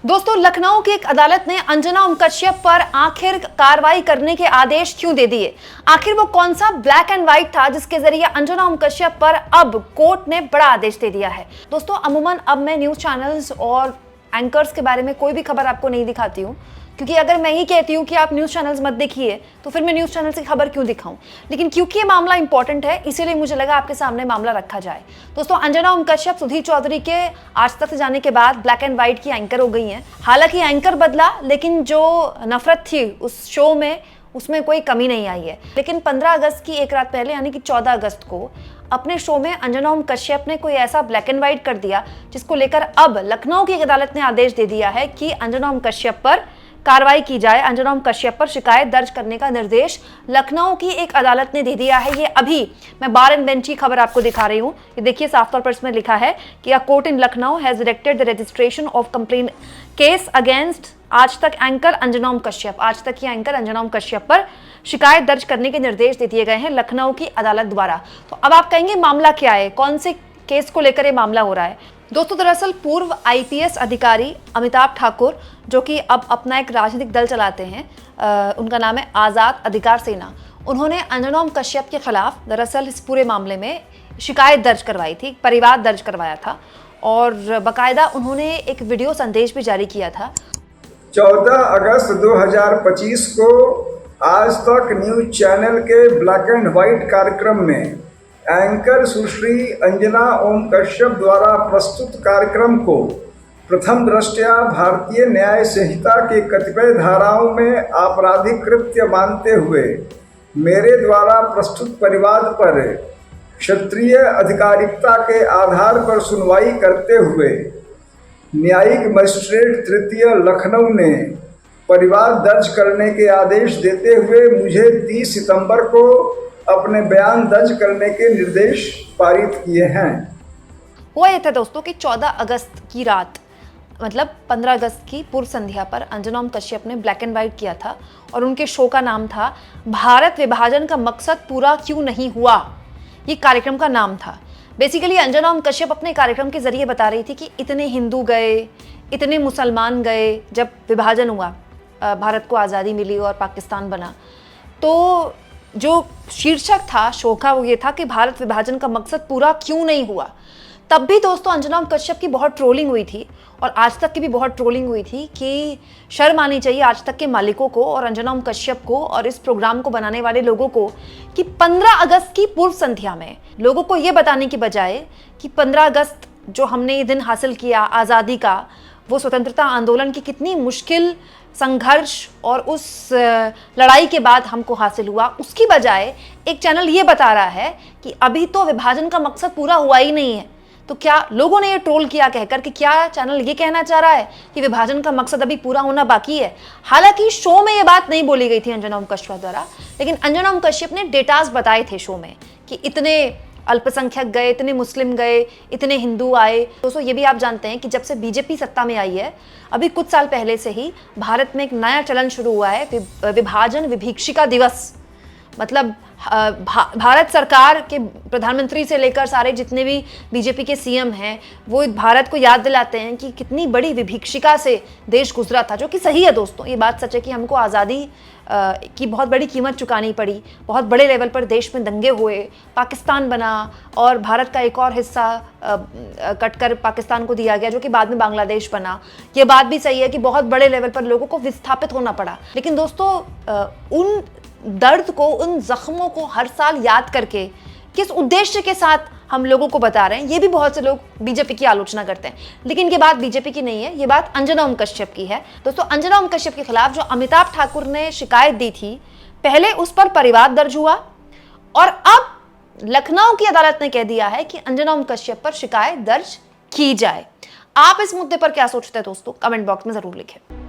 दोस्तों, लखनऊ की एक अदालत ने अंजना ओम कश्यप पर आखिर कार्रवाई करने के आदेश क्यों दे दिए? आखिर वो कौन सा ब्लैक एंड व्हाइट था जिसके जरिए अंजना ओम कश्यप पर अब कोर्ट ने बड़ा आदेश दे दिया है? दोस्तों, अमूमन अब मैं न्यूज चैनल्स और एंकर्स के बारे में कोई भी खबर आपको नहीं दिखाती हूँ, क्योंकि अगर मैं ही कहती हूँ कि आप न्यूज़ चैनल्स मत देखिए तो फिर मैं न्यूज़ चैनल से खबर क्यों दिखाऊं। लेकिन क्योंकि ये मामला इंपॉर्टेंट है, इसीलिए मुझे लगा आपके सामने मामला रखा जाए। दोस्तों, अंजना ओम कश्यप सुधीर चौधरी के आज तक जाने के बाद ब्लैक एंड व्हाइट की एंकर हो गई हैं। हालांकि एंकर बदला, लेकिन जो नफरत थी उस शो में उसमें कोई कमी नहीं आई है। लेकिन 15 अगस्त की एक रात पहले यानी कि 14 अगस्त को अपने शो में अंजना ओम कश्यप ने कोई ऐसा ब्लैक एंड व्हाइट कर दिया जिसको लेकर अब लखनऊ की एक अदालत ने आदेश दे दिया है कि अंजना ओम कश्यप पर कार्रवाई की जाए। अंजना ओम कश्यप पर शिकायत दर्ज करने का निर्देश लखनऊ की एक अदालत ने दे दिया है। ये अभी मैं बार एंड बेंच की खबर आपको दिखा रही हूँ। ये देखिए, साफ तौर पर इसमें लिखा है कि a court in Lucknow has directed the registration of complaint case against आज तक एंकर अंजना ओम कश्यप। आज तक की एंकर अंजना ओम कश्यप पर शिकायत दर्ज करने के निर्देश दे दिए गए हैं लखनऊ की अदालत द्वारा। तो अब आप कहेंगे मामला क्या है, कौन से केस को लेकर ये मामला हो रहा है? दोस्तों, दरअसल पूर्व आईपीएस अधिकारी अमिताभ ठाकुर, जो कि अब अपना एक राजनीतिक दल चलाते हैं, उनका नाम है आज़ाद अधिकार सेना, उन्होंने अंजना ओम कश्यप के खिलाफ दरअसल इस पूरे मामले में शिकायत दर्ज करवाई थी, परिवाद दर्ज करवाया था और बाकायदा उन्होंने एक वीडियो संदेश भी जारी किया था। 14 अगस्त 2025 को आज तक न्यूज चैनल के ब्लैक एंड व्हाइट कार्यक्रम में एंकर सुश्री अंजना ओम कश्यप द्वारा प्रस्तुत कार्यक्रम को प्रथम दृष्टया भारतीय न्याय संहिता के कतिपय धाराओं में आपराधिक कृत्य मानते हुए मेरे द्वारा प्रस्तुत परिवाद पर क्षत्रिय अधिकारिकता के आधार पर सुनवाई करते हुए न्यायिक मजिस्ट्रेट तृतीय लखनऊ ने परिवाद दर्ज करने के आदेश देते हुए मुझे 30 सितंबर को अपने बयान दर्ज करने के निर्देश पारित किए हैं। हुआ यह था दोस्तों कि 14 अगस्त की रात, मतलब 15 अगस्त की पूर्व संध्या पर अंजना ओम कश्यप ने ब्लैक एंड व्हाइट किया था और उनके शो का नाम था भारत विभाजन का मकसद पूरा क्यों नहीं हुआ। ये कार्यक्रम का नाम था। बेसिकली अंजना ओम कश्यप अपने कार्यक्रम के जरिए बता रही थी कि इतने हिंदू गए, इतने मुसलमान गए जब विभाजन हुआ, भारत को आज़ादी मिली और पाकिस्तान बना। तो जो शीर्षक था शो का वो ये था कि भारत विभाजन का मकसद पूरा क्यों नहीं हुआ। तब भी दोस्तों अंजना ओम कश्यप की बहुत ट्रोलिंग हुई थी और आज तक की भी बहुत ट्रोलिंग हुई थी कि शर्म आनी चाहिए आज तक के मालिकों को और अंजना ओम कश्यप को और इस प्रोग्राम को बनाने वाले लोगों को कि 15 अगस्त की पूर्व संध्या में लोगों को ये बताने की बजाय कि 15 अगस्त जो हमने ये दिन हासिल किया आज़ादी का, वो स्वतंत्रता आंदोलन की कितनी मुश्किल संघर्ष और उस लड़ाई के बाद हमको हासिल हुआ, उसकी बजाय एक चैनल ये बता रहा है कि अभी तो विभाजन का मकसद पूरा हुआ ही नहीं है। तो क्या लोगों ने ये ट्रोल किया कहकर कि क्या चैनल ये कहना चाह रहा है कि विभाजन का मकसद अभी पूरा होना बाकी है? हालांकि शो में ये बात नहीं बोली गई थी अंजना ओम कश्यप द्वारा, लेकिन अंजना ओम कश्यप ने डेटास बताए थे शो में कि इतने अल्पसंख्यक गए, इतने मुस्लिम गए, इतने हिंदू आए। दोस्तों, ये भी आप जानते हैं कि जब से बीजेपी सत्ता में आई है, अभी कुछ साल पहले से ही भारत में एक नया चलन शुरू हुआ है, विभाजन विभीषिका दिवस। मतलब भारत सरकार के प्रधानमंत्री से लेकर सारे जितने भी बीजेपी के सीएम हैं, वो भारत को याद दिलाते हैं कि कितनी बड़ी विभीषिका से देश गुजरा था, जो कि सही है दोस्तों। ये बात सच है कि हमको आज़ादी की बहुत बड़ी कीमत चुकानी पड़ी, बहुत बड़े लेवल पर देश में दंगे हुए, पाकिस्तान बना और भारत का एक और हिस्सा कटकर पाकिस्तान को दिया गया, जो कि बाद में बांग्लादेश बना। ये बात भी सही है कि बहुत बड़े लेवल पर लोगों को विस्थापित होना पड़ा। लेकिन दोस्तों, उन दर्द को, उन जख्मों को हर साल याद करके किस उद्देश्य के साथ हम लोगों को बता रहे हैं, ये भी बहुत से लोग बीजेपी की आलोचना करते हैं। लेकिन ये बात बीजेपी की नहीं है, ये बात अंजना ओम कश्यप की है। दोस्तों, अंजना ओम कश्यप के खिलाफ जो अमिताभ ठाकुर ने शिकायत दी थी, पहले उस पर परिवाद दर्ज हुआ और अब लखनऊ की अदालत ने कह दिया है कि अंजना ओम कश्यप पर शिकायत दर्ज की जाए। आप इस मुद्दे पर क्या सोचते हैं दोस्तों? कमेंट बॉक्स में जरूर लिखें।